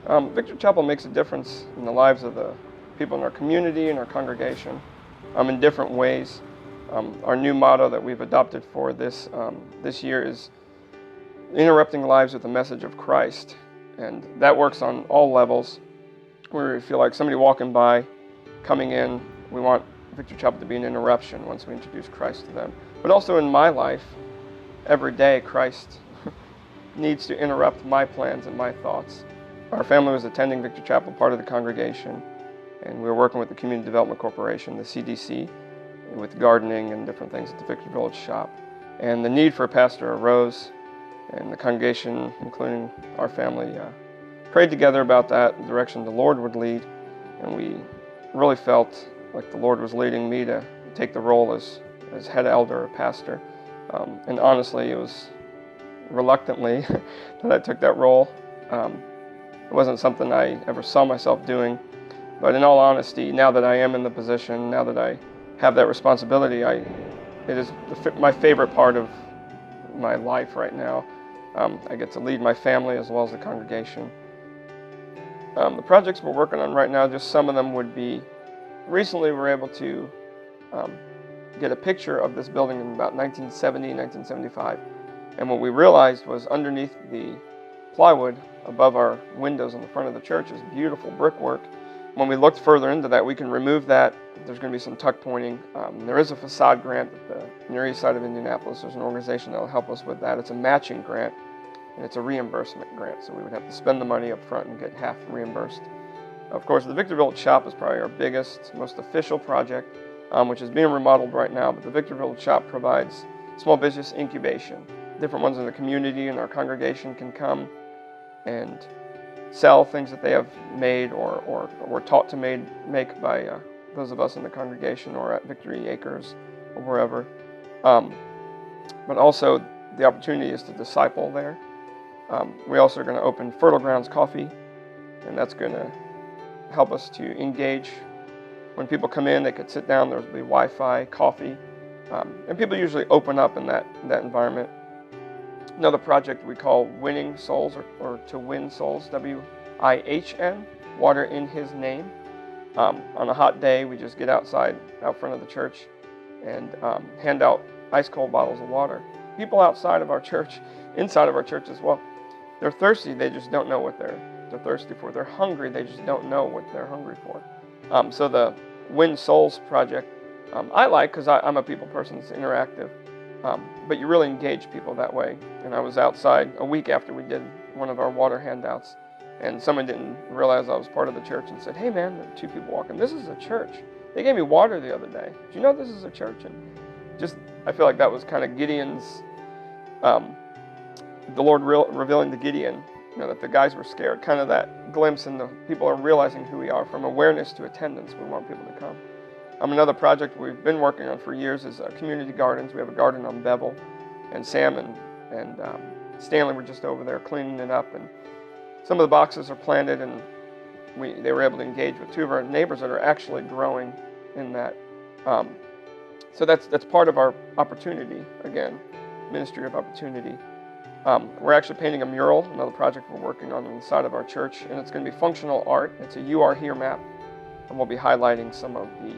Victory Chapel makes a difference in the lives of the people in our community and our congregation in different ways. Our new motto that we've adopted for this year is interrupting lives with the message of Christ. And that works on all levels. Where we feel like somebody walking by, coming in, we want Victory Chapel to be an interruption once we introduce Christ to them. But also in my life, every day, Christ needs to interrupt my plans and my thoughts. Our family was attending Victory Chapel, part of the congregation, and we were working with the Community Development Corporation, the CDC, with gardening and different things at the Victory Village shop. And the need for a pastor arose, and the congregation, including our family, prayed together about that, the direction the Lord would lead, and we really felt like the Lord was leading me to take the role as head elder or pastor. And honestly, it was reluctantly that I took that role. It wasn't something I ever saw myself doing, but in all honesty, now that I am in the position, now that I have that responsibility, it is my favorite part of my life right now. I get to lead my family as well as the congregation. The projects we're working on right now, just some of them would be, recently we were able to get a picture of this building in about 1970, 1975. And what we realized was underneath the plywood above our windows in the front of the church is beautiful brickwork. When we looked further into that, we can remove that. There's going to be some tuck pointing. There is a facade grant at the near east side of Indianapolis. There's an organization that will help us with that. It's a matching grant. And it's a reimbursement grant, so we would have to spend the money up front and get half reimbursed. Of course, the Victory Village Shop is probably our biggest, most official project, which is being remodeled right now, but the Victory Village Shop provides small business incubation. Different ones in the community and our congregation can come and sell things that they have made or were taught to make by those of us in the congregation or at Victory Acres or wherever. But also, the opportunity is to disciple there. We also are going to open Fertile Grounds Coffee, and that's going to help us to engage. When people come in, they could sit down, there'll be Wi-Fi, coffee, and people usually open up in that environment. Another project we call Winning Souls, or To Win Souls, W-I-H-N, Water in His Name. On a hot day, we just get out front of the church, and hand out ice cold bottles of water. People outside of our church, inside of our church as well, they're thirsty, they just don't know what they're thirsty for. They're hungry, they just don't know what they're hungry for. So the Win Souls project, I like because I'm a people person, it's interactive. But you really engage people that way. And I was outside a week after we did one of our water handouts, and someone didn't realize I was part of the church and said, "Hey man, there are two people walking. This is a church. They gave me water the other day. Do you know this is a church?" And just, I feel like that was kind of Gideon's, the Lord revealing to Gideon, that the guys were scared. Kind of that glimpse, and the people are realizing who we are. From awareness to attendance, we want people to come. Another project we've been working on for years is community gardens. We have a garden on Bevel, and Sam and Stanley were just over there cleaning it up, and some of the boxes are planted, and they were able to engage with two of our neighbors that are actually growing in that. So that's part of our opportunity, again, ministry of opportunity. We're actually painting a mural, another project we're working on the side of our church, and it's going to be functional art. It's a You Are Here map, and we'll be highlighting some of the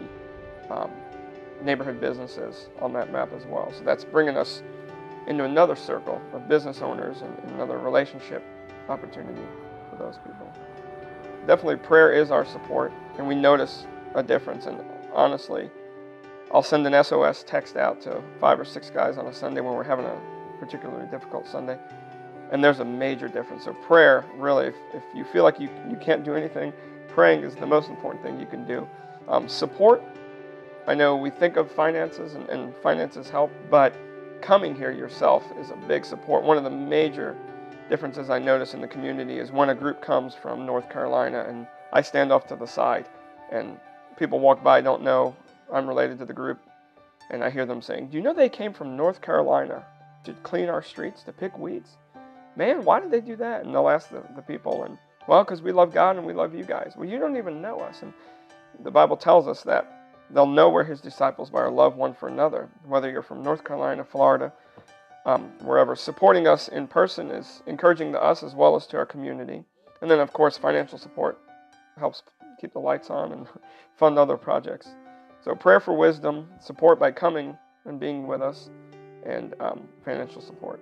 neighborhood businesses on that map as well. So that's bringing us into another circle of business owners and another relationship opportunity for those people. Definitely prayer is our support, and we notice a difference. And honestly, I'll send an SOS text out to 5 or 6 guys on a Sunday when we're having a particularly difficult Sunday, and there's a major difference. So prayer, really, if you feel like you can't do anything, praying is the most important thing you can do. Support, I know we think of finances, and finances help, but coming here yourself is a big support. One of the major differences I notice in the community is when a group comes from North Carolina and I stand off to the side and people walk by, don't know I'm related to the group, and I hear them saying, "Do you know they came from North Carolina to clean our streets, to pick weeds? Man, why did they do that?" And they'll ask the people, and, "Well, because we love God and we love you guys." Well, you don't even know us. And the Bible tells us that they'll know we're His disciples by our love one for another. Whether you're from North Carolina, Florida, wherever, supporting us in person is encouraging to us as well as to our community. And then, of course, financial support helps keep the lights on and fund other projects. So prayer for wisdom, support by coming and being with us, and financial support.